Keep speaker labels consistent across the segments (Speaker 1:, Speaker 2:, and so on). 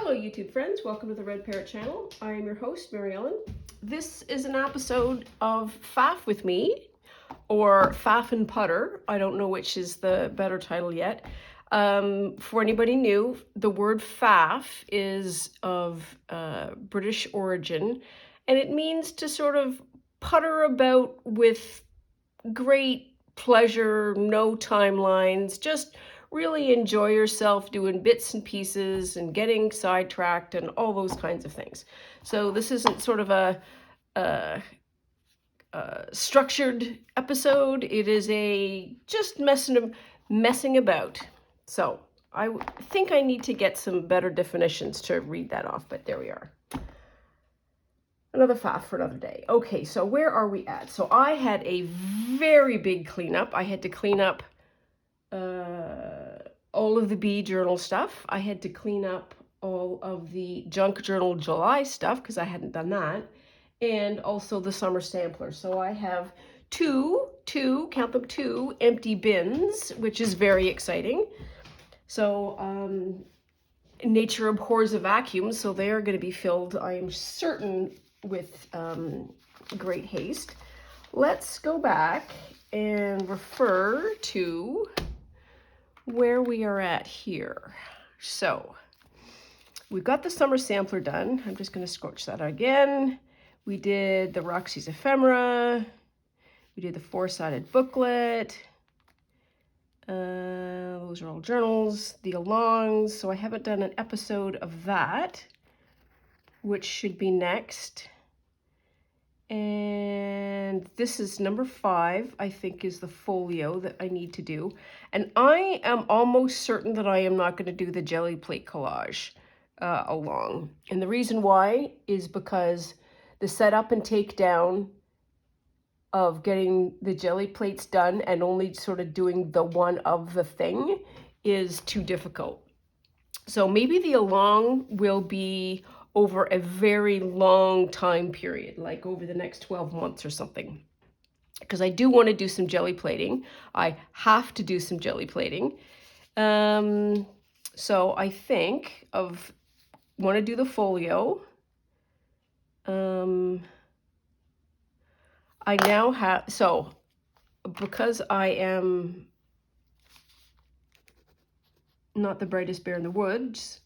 Speaker 1: Hello YouTube friends, welcome to the Red Parrot channel. I am your host, Mary Ellen. This is an episode of Faff with me, or Faff and Putter. I don't know which is the better title yet. For anybody new, the word faff is of British origin, and it means to sort of putter about with great pleasure, no timelines, just really enjoy yourself doing bits and pieces and getting sidetracked and all those kinds of things. So this isn't sort of a structured episode. It is just messing about. So I think I need to get some better definitions to read that off, but there we are. Another faff for another day. Okay, so where are we at? So I had a very big cleanup. I had to clean up all of the bee journal stuff. I had to clean up all of the junk journal July stuff because I hadn't done that. And also the summer sampler. So I have two, count them, two empty bins, which is very exciting. So nature abhors a vacuum, so they are going to be filled, I am certain, with great haste. Let's go back and refer to where we are at here. So we've got the summer sampler done. I'm just going to scorch that again. We did the Roxy's ephemera. We did the four-sided booklet. Those are all journals, the alongs. So I haven't done an episode of that, which should be next. And this is number 5, I think, is the folio that I need to do. And I am almost certain that I am not going to do the jelly plate collage along. And the reason why is because the setup and takedown of getting the jelly plates done and only sort of doing the one of the thing is too difficult. So maybe the along will be over a very long time period, like over the next 12 months or something. Because I do want to do some jelly plating. I have to do some jelly plating. So I think want to do the folio. I now have, so because I am not the brightest bear in the woods,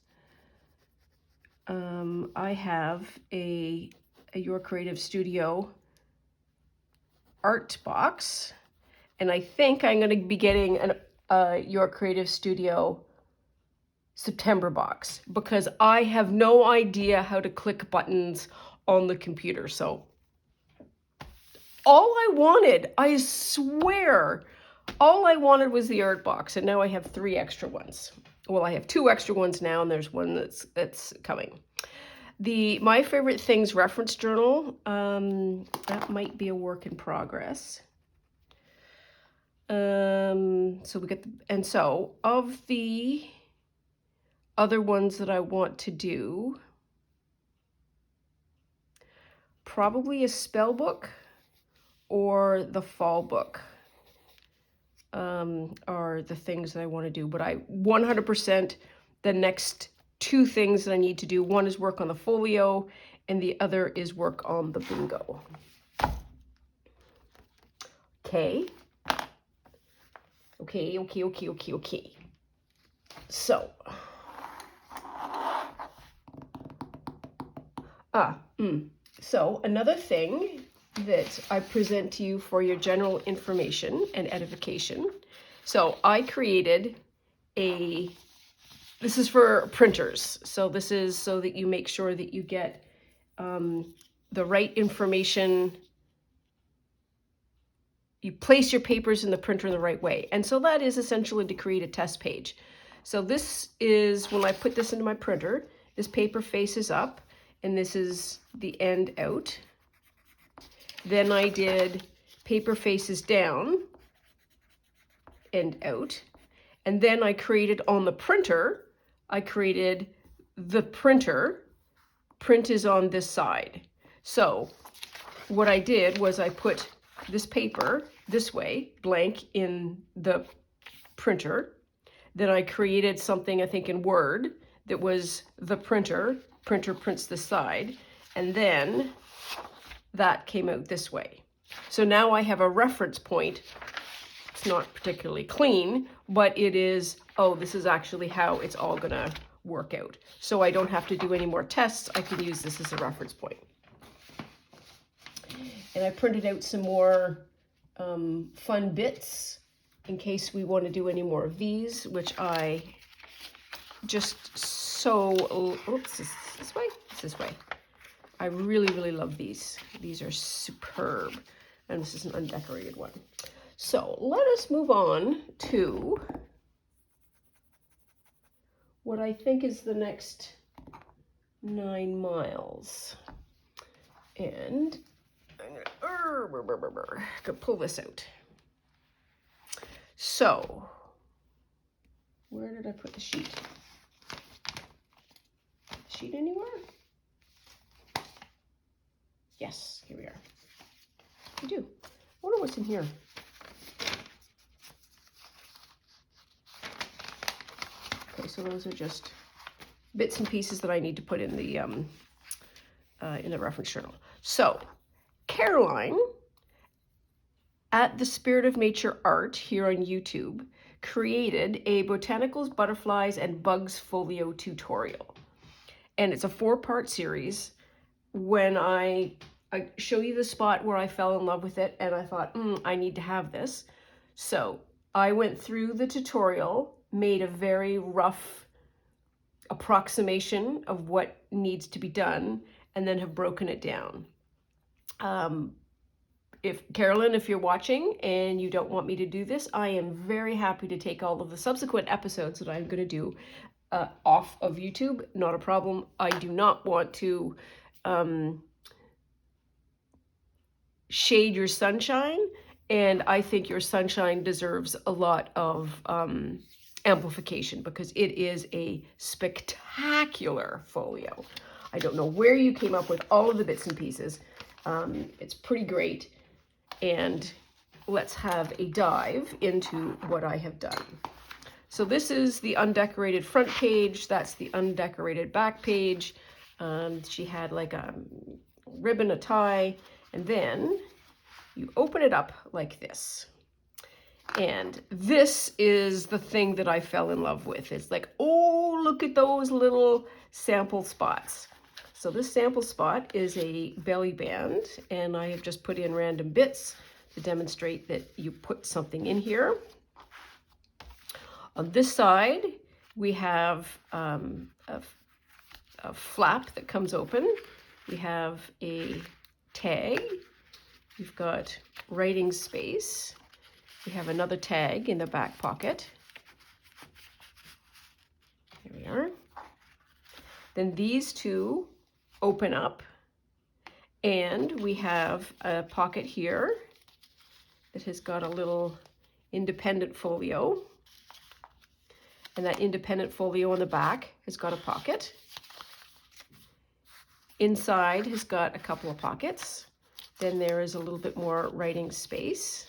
Speaker 1: I have a Your Creative Studio art box, and I think I'm going to be getting a Your Creative Studio September box because I have no idea how to click buttons on the computer. So all I wanted, I swear, all I wanted was the art box, and now I have 3 extra ones. Well, I have 2 extra ones now, and there's one that's coming. The My Favorite Things reference journal, that might be a work in progress. So we get and so of the other ones that I want to do, probably a spell book or the fall book are the things that I want to do. But I 100% the next 2 things that I need to do. One is work on the folio, and the other is work on the bingo. Okay. So, so another thing that I present to you for your general information and edification. So I created this is for printers. So this is so that you make sure that you get the right information. You place your papers in the printer in the right way. And so that is essentially to create a test page. So this is, when I put this into my printer, this paper faces up, and this is the end out. Then I did paper faces down, end out. And then I created on the printer, I created the printer. Print is on this side. So what I did was I put this paper this way, blank, in the printer. Then I created something, I think in Word, that was the printer. Printer prints this side, and then that came out this way. So now I have a reference point. It's not particularly clean, but it is, oh, this is actually how it's all gonna work out. So I don't have to do any more tests. I can use this as a reference point. And I printed out some more fun bits in case we want to do any more of these, which I just so, oops, this way? It's this way. I really, really love these. These are superb. And this is an undecorated one. So let us move on to what I think is the next 9 miles. And I'm gonna pull this out. So, where did I put the sheet? Sheet anywhere? Yes, here we are. I do. I wonder what's in here. Okay, so those are just bits and pieces that I need to put in the reference journal. So, Caroline at the Spirit of Nature Art here on YouTube created a botanicals, butterflies, and bugs folio tutorial. And it's a 4-part series. When I show you the spot where I fell in love with it, and I thought, I need to have this. So I went through the tutorial, made a very rough approximation of what needs to be done, and then have broken it down. If Carolyn, if you're watching and you don't want me to do this, I am very happy to take all of the subsequent episodes that I'm going to do off of YouTube. Not a problem. I do not want to shade your sunshine, and I think your sunshine deserves a lot of amplification because it is a spectacular folio. I don't know where you came up with all of the bits and pieces. It's pretty great. And let's have a dive into what I have done. So this is the undecorated front page. That's the undecorated back page. She had like a ribbon, a tie, and then you open it up like this. And this is the thing that I fell in love with. It's like, oh, look at those little sample spots. So this sample spot is a belly band, and I have just put in random bits to demonstrate that you put something in here. On this side, we have a flap that comes open. We have a tag. We've got writing space. We have another tag in the back pocket. There we are. Then these two open up, and we have a pocket here that has got a little independent folio, and that independent folio on the back has got a pocket. Inside has got a couple of pockets. Then there is a little bit more writing space.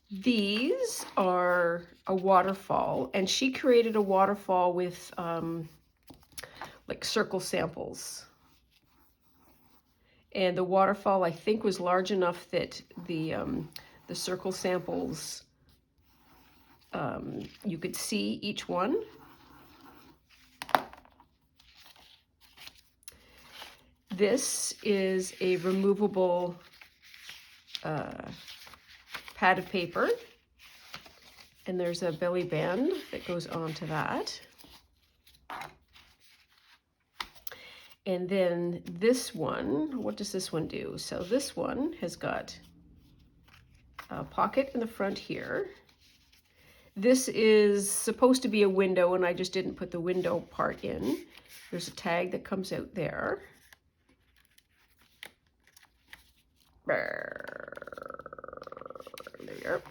Speaker 1: These are a waterfall, and she created a waterfall with like circle samples. And the waterfall, I think, was large enough that the circle samples, you could see each one. This is a removable pad of paper, and there's a belly band that goes onto that. And then this one, what does this one do? So this one has got a pocket in the front here. This is supposed to be a window, and I just didn't put the window part in. There's a tag that comes out there. There.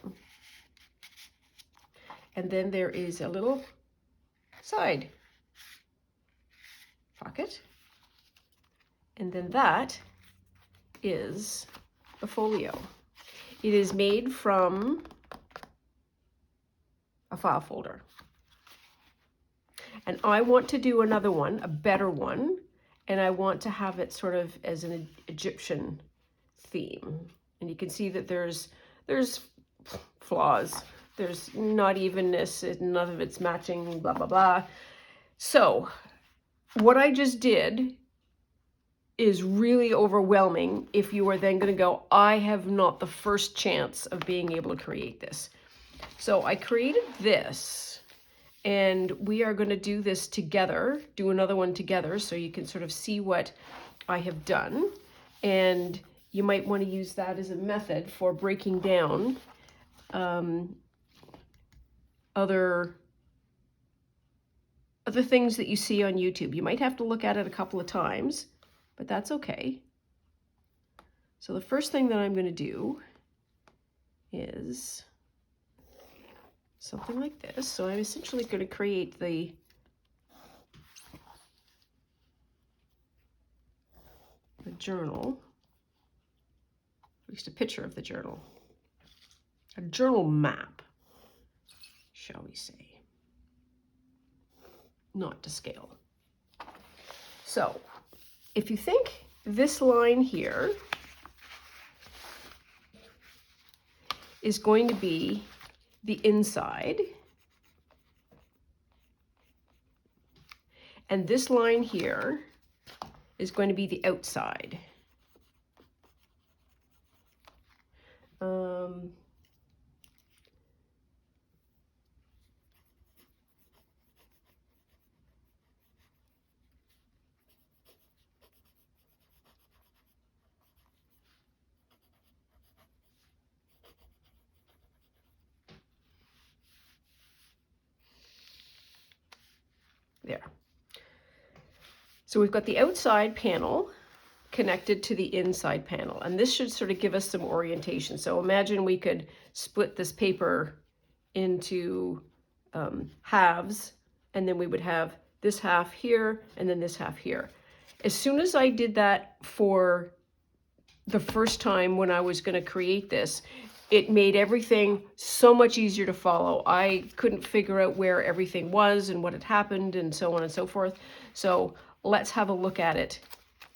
Speaker 1: And then there is a little side pocket. And then that is the folio. It is made from a file folder. And I want to do another one, a better one, and I want to have it sort of as an Egyptian theme. And you can see that there's flaws. There's not evenness, none of it's matching, blah, blah, blah. So what I just did is really overwhelming if you are then going to go, I have not the first chance of being able to create this. So I created this, and we are going to do this together, do another one together, so you can sort of see what I have done. And you might want to use that as a method for breaking down other things that you see on YouTube. You might have to look at it a couple of times, but that's okay. So the first thing that I'm going to do is something like this. So I'm essentially going to create the journal, at least a picture of the journal, a journal map, shall we say, not to scale. So if you think this line here is going to be the inside, and this line here is going to be the outside. There. So we've got the outside panel connected to the inside panel, and this should sort of give us some orientation. So imagine we could split this paper into halves, and then we would have this half here and then this half here. As soon as I did that for the first time when I was going to create this, it made everything so much easier to follow. I couldn't figure out where everything was and what had happened and so on and so forth. So let's have a look at it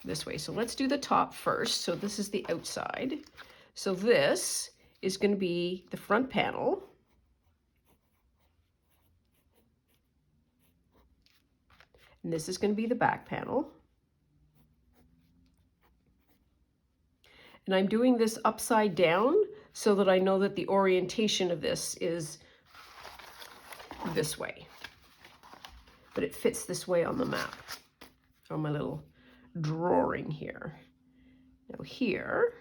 Speaker 1: this way. So let's do the top first. So this is the outside. So this is going to be the front panel. And this is going to be the back panel. And I'm doing this upside down so that I know that the orientation of this is this way. But it fits this way on the map, on my little drawing here. Now here,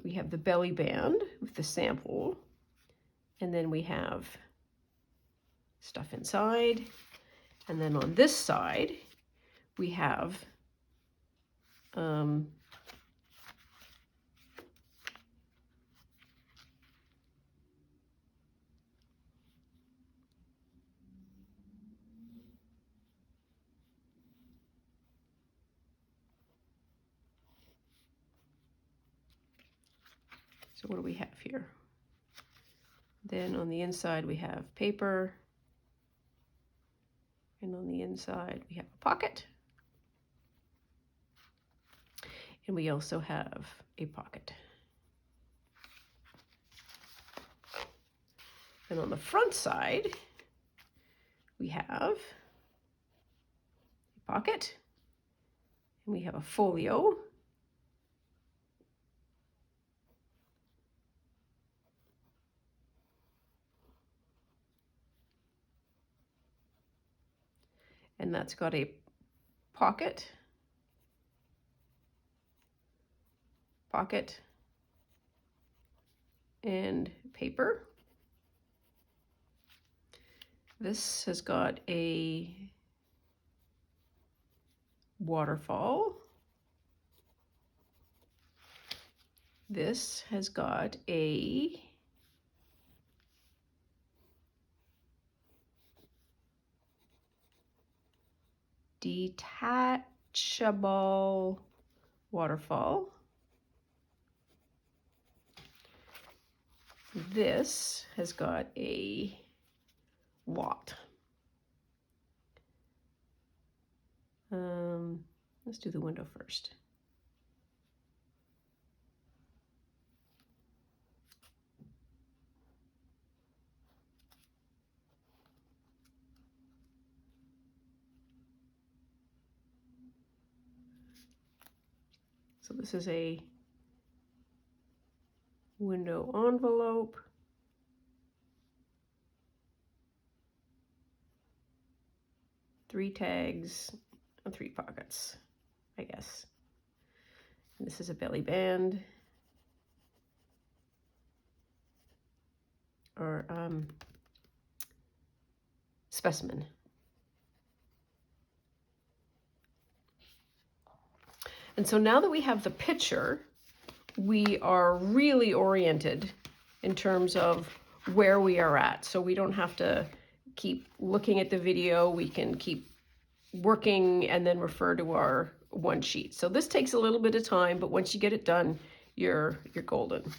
Speaker 1: we have the belly band with the sample. And then we have stuff inside. And then on this side, we have so what do we have here? Then on the inside, we have paper. And on the inside, we have a pocket. And we also have a pocket. And on the front side, we have a pocket. And we have a folio. And that's got a pocket, and paper. This has got a waterfall. This has got a detachable waterfall. this has got a lot. Let's do the window first. So this is a window envelope. Three tags and 3 pockets, I guess. And this is a belly band. Or specimen. And so now that we have the picture, we are really oriented in terms of where we are at. So we don't have to keep looking at the video. We can keep working and then refer to our one sheet. So this takes a little bit of time, but once you get it done, you're golden.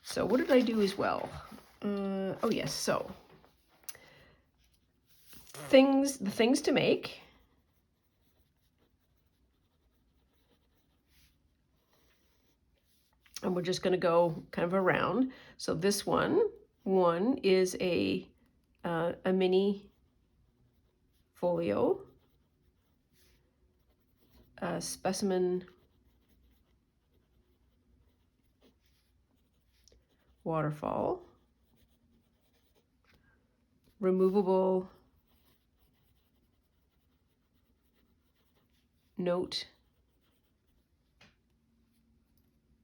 Speaker 1: So what did I do as well? Oh yes, so the things to make. And we're just going to go kind of around. So this one is a mini folio, a specimen waterfall, removable note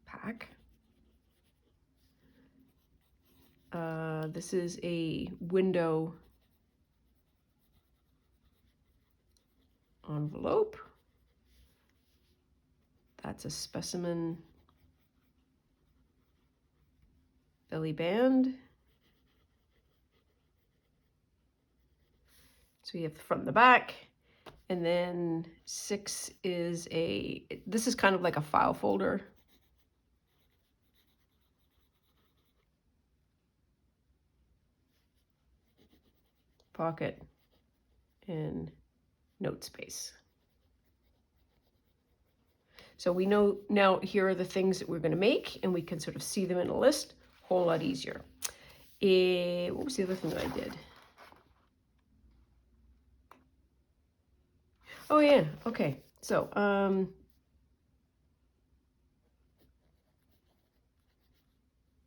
Speaker 1: pack. This is a window envelope. That's a specimen belly band. So we have the front and the back. And then 6 is this is kind of like a file folder. Pocket and note space. So we know now here are the things that we're going to make, and we can sort of see them in a list a whole lot easier. What was the other thing that I did? Oh yeah, okay. So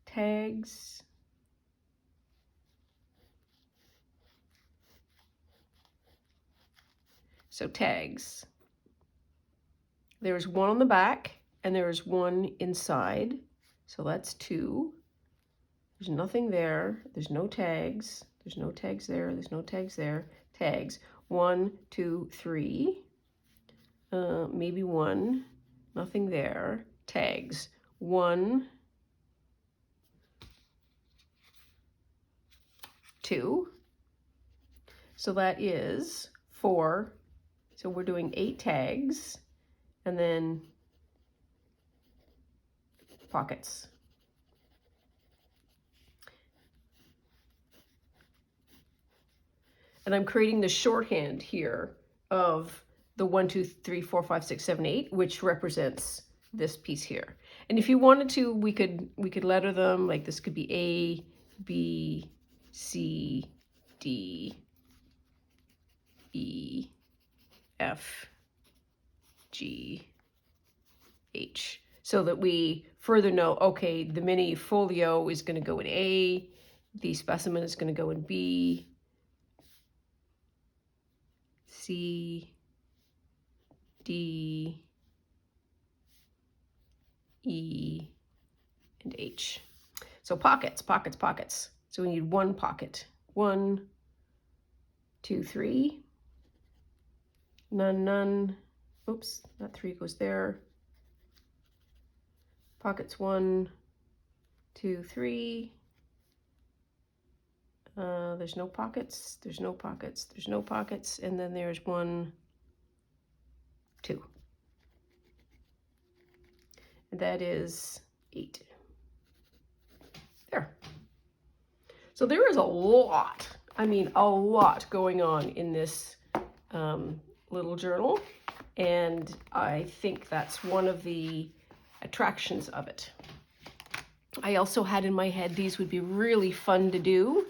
Speaker 1: tags. So tags. There's one on the back and there's one inside. So that's 2. There's nothing there. There's no tags. There's no tags there. There's no tags there. Tags. 1, 2, 3. Maybe 1. Nothing there. Tags. 1, 2. So that is 4. So we're doing 8 tags. And then pockets. And I'm creating the shorthand here of the 1, 2, 3, 4, 5, 6, 7, 8, which represents this piece here. And if you wanted to, we could letter them, like this could be A, B, C, D, E, F, G, H, so that we further know, okay, the mini folio is going to go in A, the specimen is going to go in B, C, D, E, and H. So pockets, pockets, pockets. So we need 1 pocket. 1, 2, 3. None, none. Oops, that 3 goes there. Pockets 1, 2, 3. There's no pockets, there's no pockets, there's no pockets, and then there's 1, 2. And that is 8. There. So there is a lot, I mean, a lot going on in this little journal. And I think that's one of the attractions of it. I also had in my head these would be really fun to do.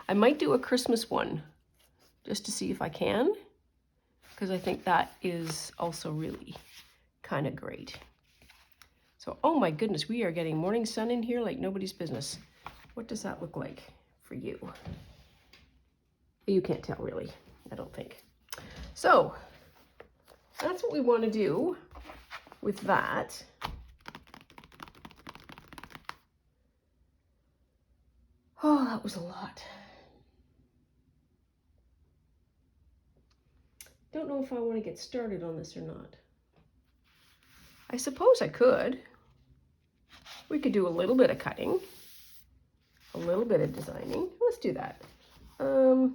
Speaker 1: I might do a Christmas one just to see if I can, because I think that is also really kind of great. So, oh my goodness, we are getting morning sun in here like nobody's business. What does that look like for you? You can't tell really, I don't think. So, that's what we want to do with that. Oh, that was a lot. Don't know if I want to get started on this or not. I suppose I could. We could do a little bit of cutting, a little bit of designing. Let's do that. I'll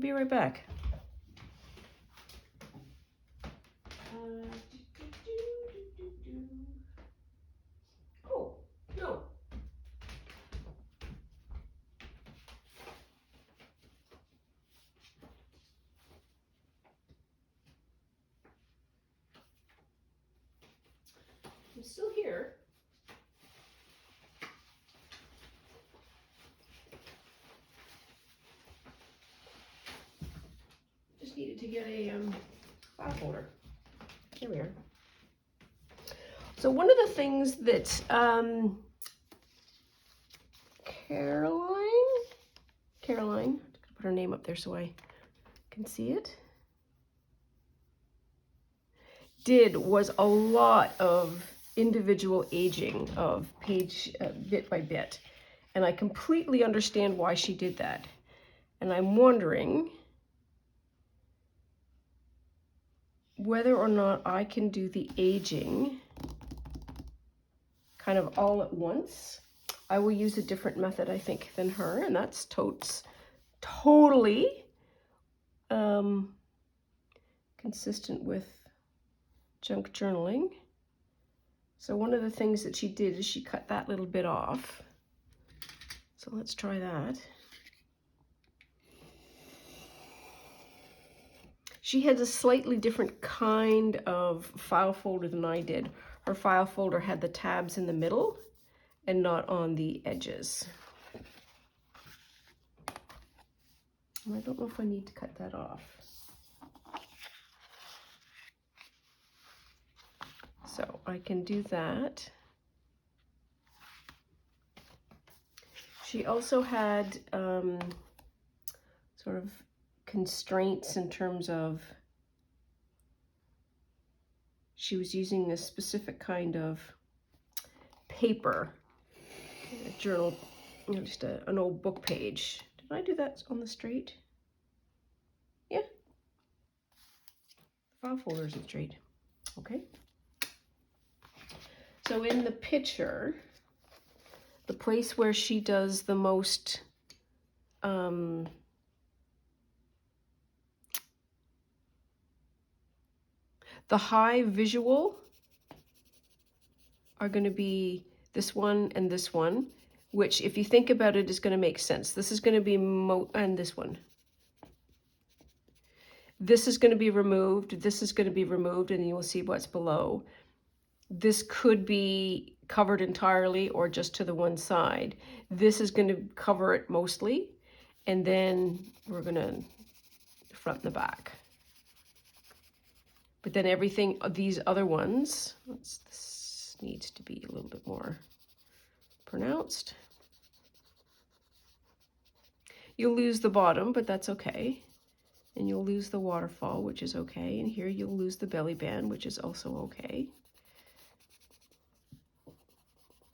Speaker 1: be right back. Oh, no. I'm still here. Just needed to get a file folder. Here we are. So one of the things that Caroline, put her name up there so I can see it, did was a lot of individual aging of page bit by bit. And I completely understand why she did that. And I'm wondering whether or not I can do the aging kind of all at once. I will use a different method, I think, than her, and that's totally consistent with junk journaling. So one of the things that she did is she cut that little bit off. So let's try that. She had a slightly different kind of file folder than I did. Her file folder had the tabs in the middle and not on the edges. And I don't know if I need to cut that off. So I can do that. She also had sort of constraints in terms of she was using a specific kind of paper, a journal, you know, just an old book page. Did I do that on the straight? Yeah. The file folder isn't straight. Okay. So in the picture, the place where she does the most the high visual are going to be this one and this one, which if you think about it is going to make sense. This is going to be and this one. This is going to be removed, this is going to be removed, and you will see what's below. This could be covered entirely or just to the one side. This is going to cover it mostly, and then we're going to front and the back. But then everything, these other ones, this needs to be a little bit more pronounced. You'll lose the bottom, but that's okay. And you'll lose the waterfall, which is okay. And here you'll lose the belly band, which is also okay.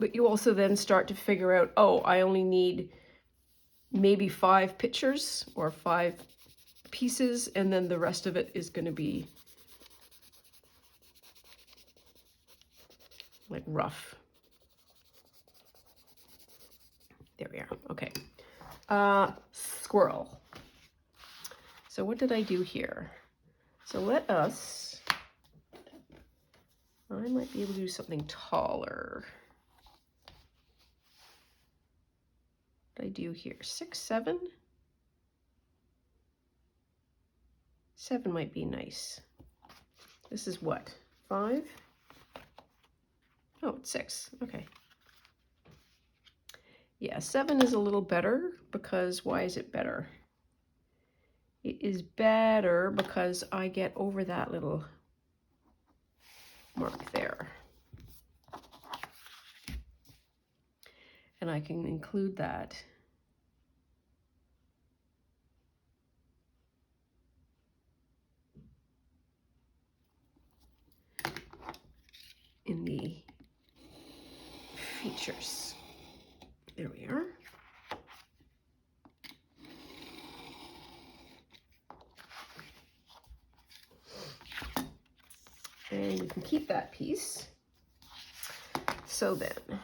Speaker 1: But you also then start to figure out, oh, I only need maybe 5 pictures or 5 pieces, and then the rest of it is going to be like rough. There we are. Okay. Squirrel. So what did I do here? So let us, I might be able to do something taller. did I do here? 6, 7? 7 might be nice. This is what? 5? Oh, it's 6. Okay. Yeah, 7 is a little better because why is it better? It is better because I get over that little mark there. And I can include that in the features. There we are. And you can keep that piece. So then,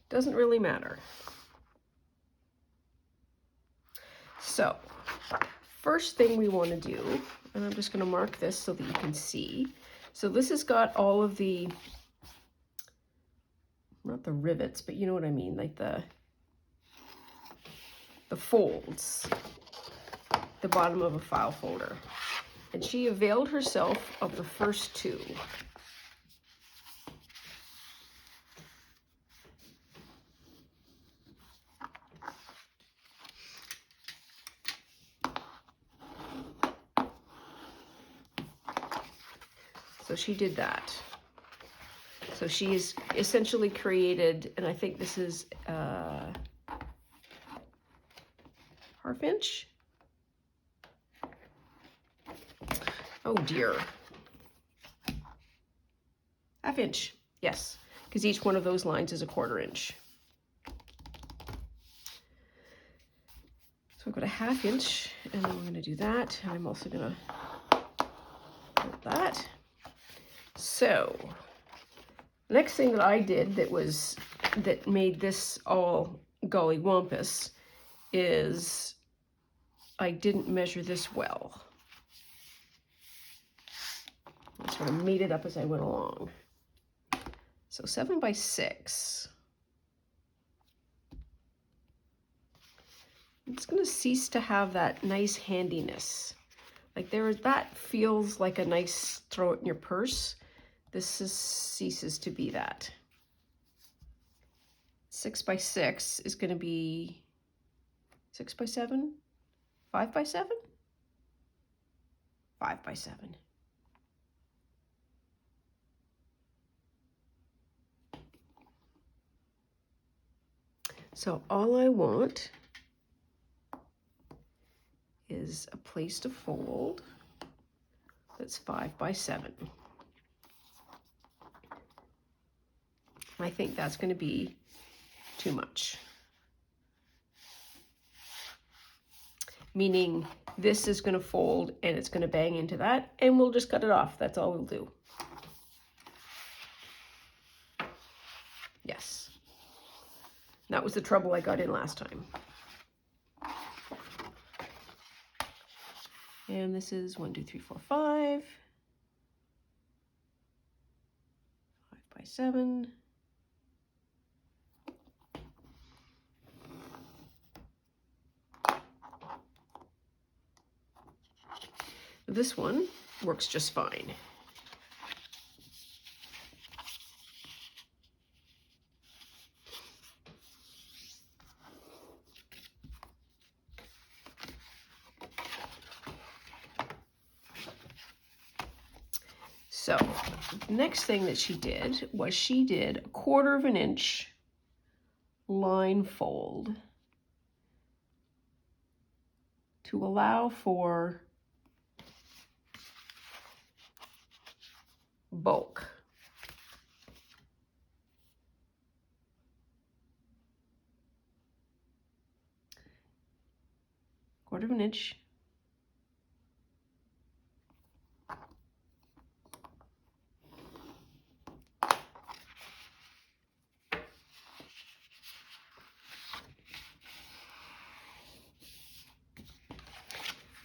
Speaker 1: doesn't really matter. So, first thing we want to do, and I'm just going to mark this so that you can see. So this has got all of the, not the rivets, but you know what I mean, like the folds, the bottom of a file folder. And she availed herself of the first 2. So she did that. So she's essentially created, and I think this is 1/2 inch. Oh dear. 1/2 inch, yes, because each one of those lines is a 1/4 inch. So I've got a 1/2 inch, and then we're going to do that. And I'm also going to put that. So the next thing that I did that made this all gollywampus is I didn't measure this well. I sort of made it up as I went along. So 7 by 6. It's going to cease to have that nice handiness. Like that feels like a nice throw it in your purse. This ceases to be that. 6 by 6 is going to be 6 by 7, 5 by 7, 5 by 7. So all I want is a place to fold that's 5 by 7. I think that's going to be too much. Meaning this is going to fold and it's going to bang into that, and we'll just cut it off. That's all we'll do. Yes. That was the trouble I got in last time. And this is 1, 2, 3, 4, 5. 5 by 7. This one works just fine. So the next thing that she did was she did a 1/4 inch line fold to allow for bulk. Quarter of an inch.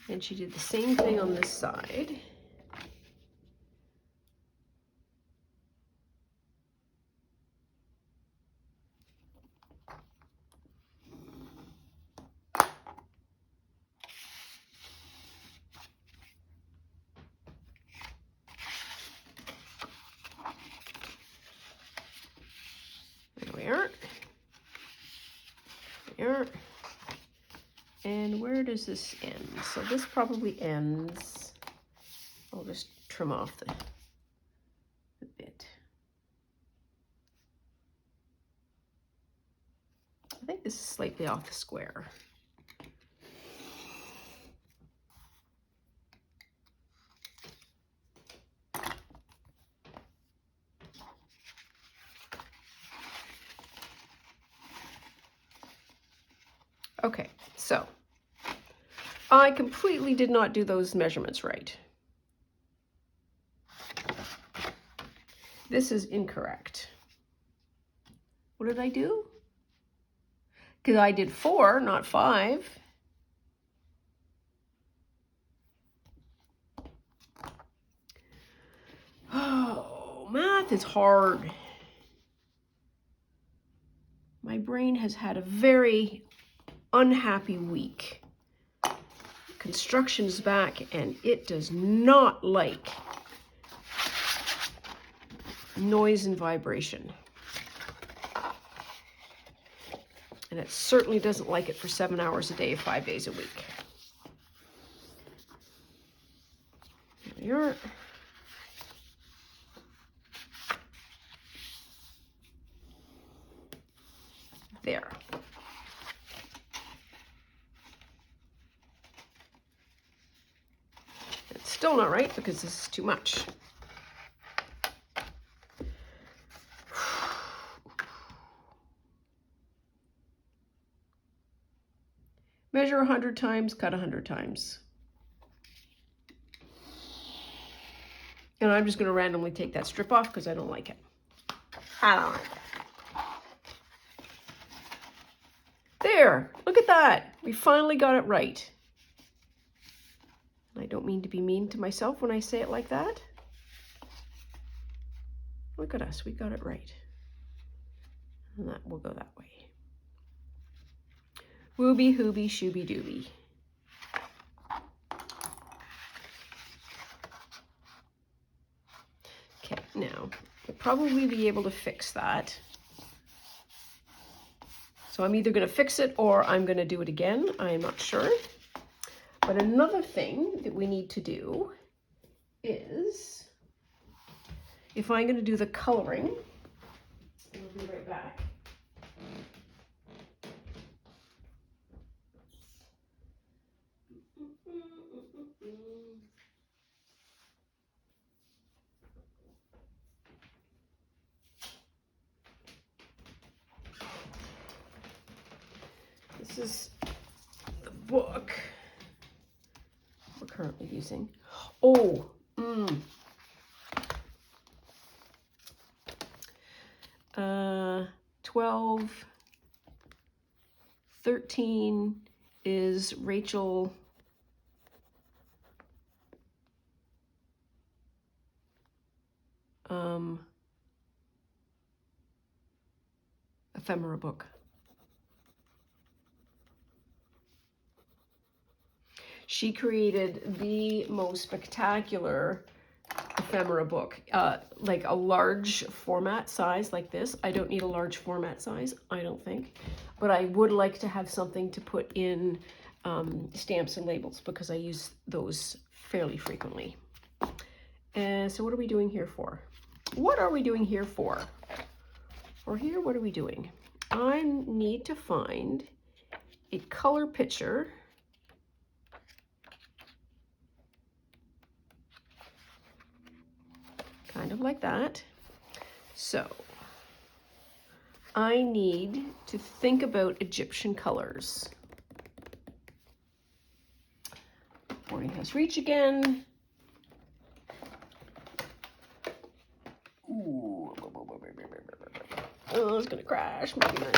Speaker 1: And she did the same thing on this side. we are. And where does this end? So this probably ends, I'll just trim off the bit. I think this is slightly off the square. Okay, so I completely did not do those measurements right. This is incorrect. What did I do? Because I did 4, not 5. Oh, math is hard. My brain has had a very unhappy week. Construction's back and it does not like noise and vibration. And it certainly doesn't like it for 7 hours a day, 5 days a week. There we are. There. It's still not right because this is too much. Measure 100 times, cut 100 times. And I'm just going to randomly take that strip off because I don't like it. I don't like it. There, look at that. We finally got it right. I don't mean to be mean to myself when I say it like that. Look at us, we got it right. And that will go that way. Wooby, hooby, shooby, dooby. Okay, now, we'll probably be able to fix that. So I'm either going to fix it or I'm going to do it again. I'm not sure. But another thing that we need to do is, if I'm going to do the coloring, I'll be right back. This is the book we're currently using. Oh, 12, 13 is Rachel. Ephemera book. She created the most spectacular ephemera book, like a large format size like this. I don't need a large format size, I don't think, but I would like to have something to put in stamps and labels because I use those fairly frequently. And so what are we doing here for? What are we doing here for? Or here, what are we doing? I need to find a color picture kind of like that. So I need to think about Egyptian colors. Boarding house reach again. Ooh. Oh, it's gonna crash. Maybe not.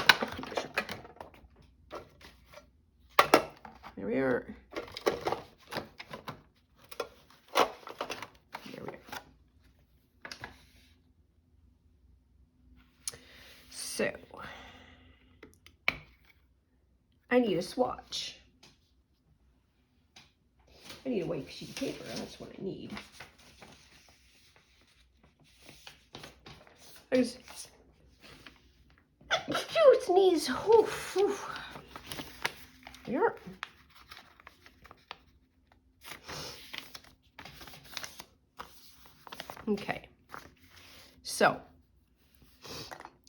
Speaker 1: There we are. There we are. So I need a swatch. I need a white sheet of paper. That's what I need. There's sneeze. Oof, oof. Here. Okay, so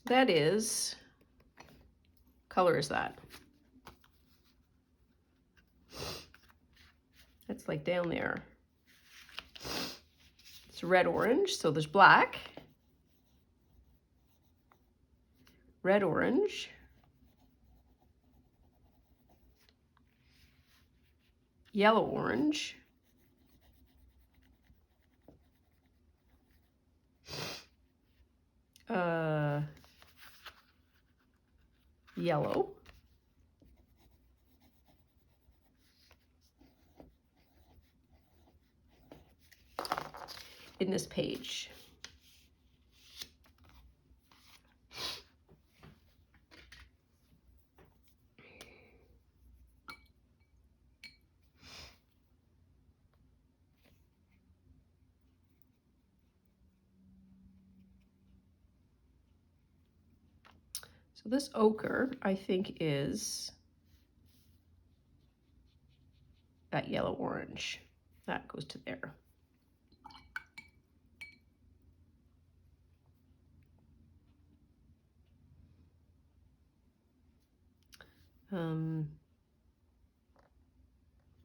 Speaker 1: that is, color is that? That's like down there. It's red orange, so there's black, red orange, yellow orange, yellow, in this page. So this ochre, I think, is that yellow orange. That goes to there.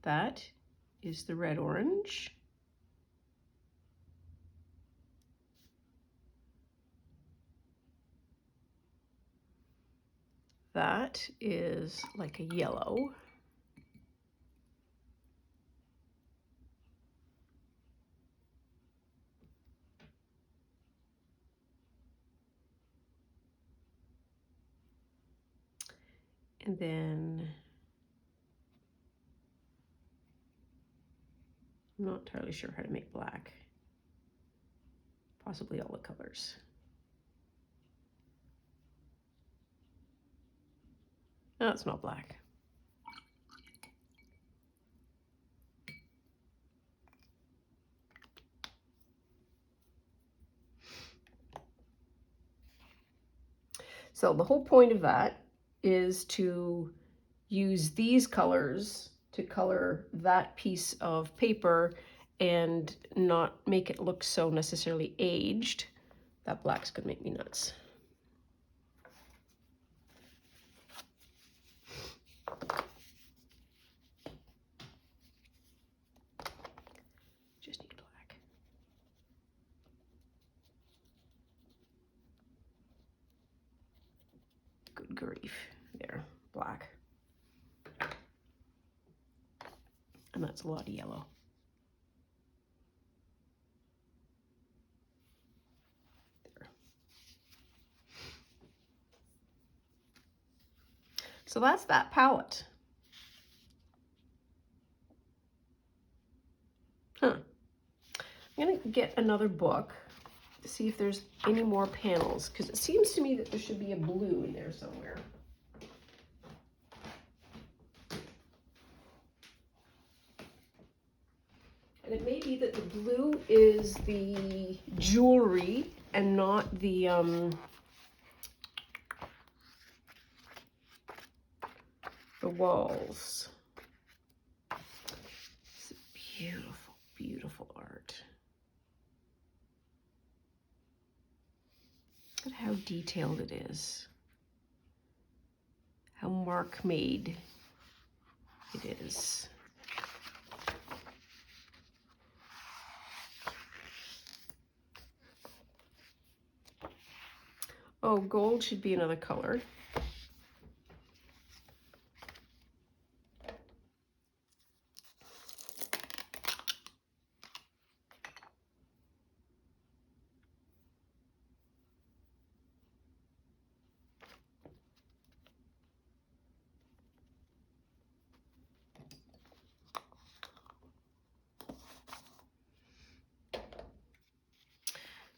Speaker 1: That is the red orange. That is like a yellow. And then I'm not entirely sure how to make black. Possibly all the colors. No, it's not black. So the whole point of that is to use these colors to color that piece of paper and not make it look so necessarily aged. That black's gonna make me nuts. Just need black. Good grief. There, black. And that's a lot of yellow. There. So that's that palette. Huh. I'm gonna get another book to see if there's any more panels, because it seems to me that there should be a blue in there somewhere. And it may be that the blue is the jewelry and not the walls. It's beautiful, beautiful art. Look at how detailed it is. How mark made it is. Oh, gold should be another color.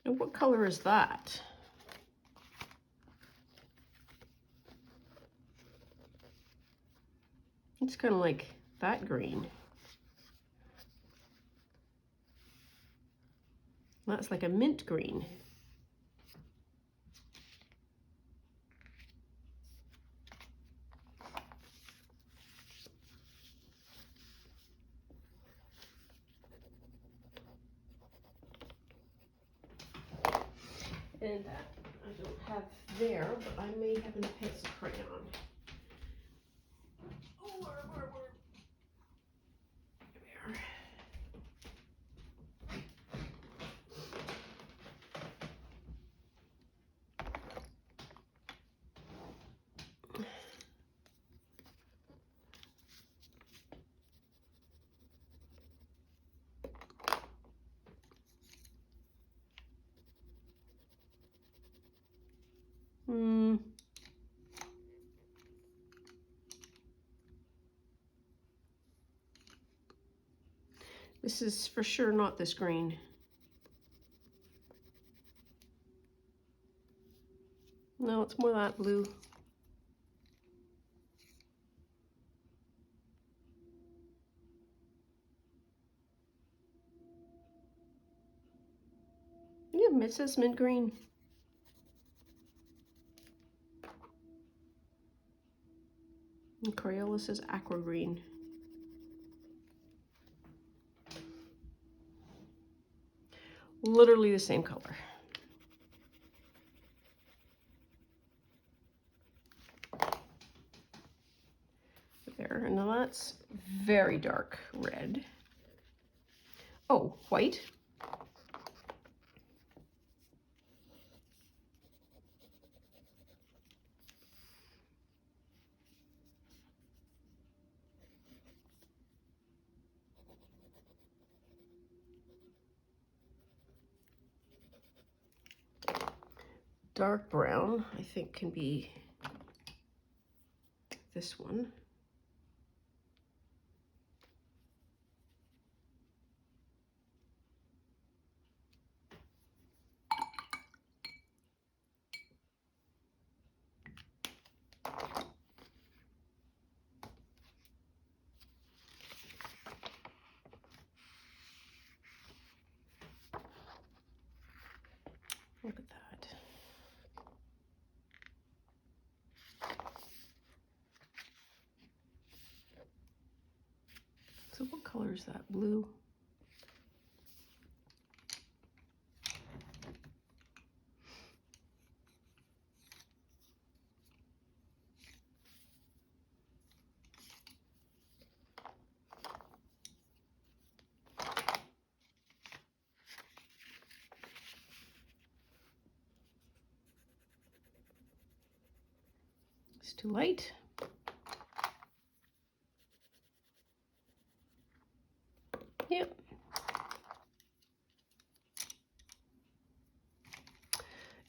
Speaker 1: Now, what color is that? It's kind of like that green. That's like a mint green. And that I don't have there, but I may have in a pencil crayon. Oh, where? There. This is for sure not this green. No, it's more that blue. Yeah, it says mint green. And Crayola says aqua green. Literally the same color. There, and now that's very dark red. Oh, white. Dark brown, I think, can be this one. Look at that. So what color is that? Blue? It's too light. Yep.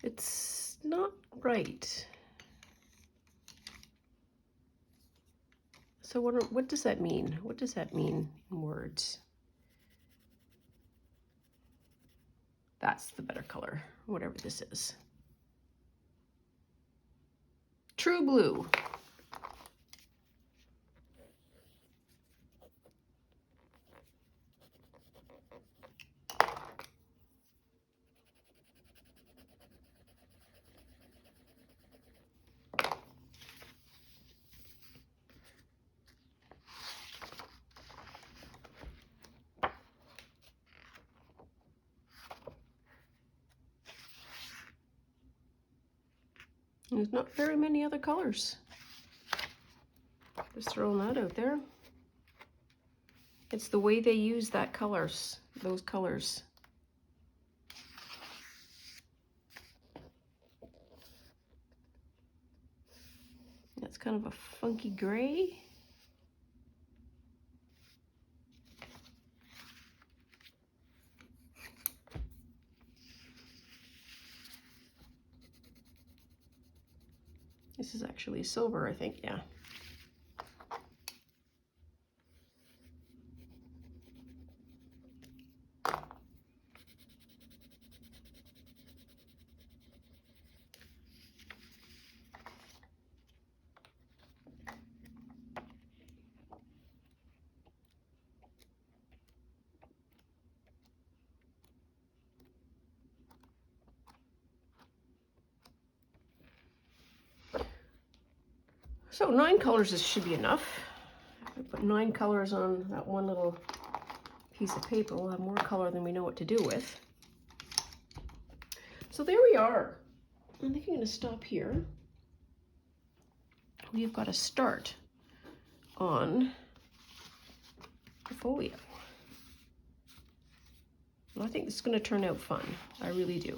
Speaker 1: It's not right. So what does that mean? What does that mean in words? That's the better color, whatever this is. True blue. There's not very many other colors. Just throwing that out there. It's the way they use that colors, those colors. That's kind of a funky gray. This is actually silver, I think, yeah. So 9 colors should be enough. If we put 9 colors on that one little piece of paper, we'll have more color than we know what to do with. So there we are. I think I'm going to stop here. We've got to start on the folio. And I think this is going to turn out fun. I really do.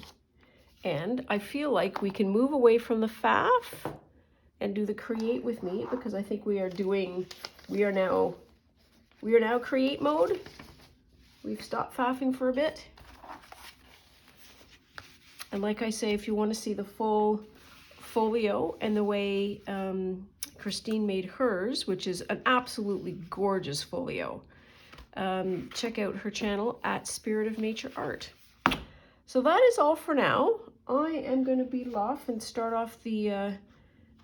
Speaker 1: And I feel like we can move away from the faff and do the create with me, because I think we are now create mode. We've stopped faffing for a bit. And like I say, if you want to see the full folio and the way Christine made hers, which is an absolutely gorgeous folio, check out her channel at Spirit of Nature Art. So that is all for now. I am going to beetle off and start off the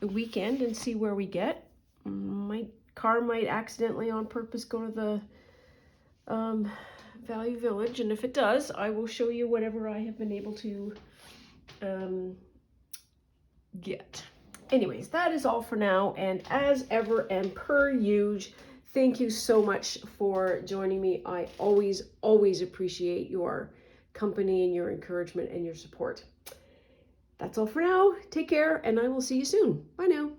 Speaker 1: weekend and see where we get. My car might accidentally on purpose go to the Value Village, and if it does, I will show you whatever I have been able to get. Anyways, that is all for now, and as ever and per usual, thank you so much for joining me. I always appreciate your company and your encouragement and your support. That's all for now. Take care, and I will see you soon. Bye now.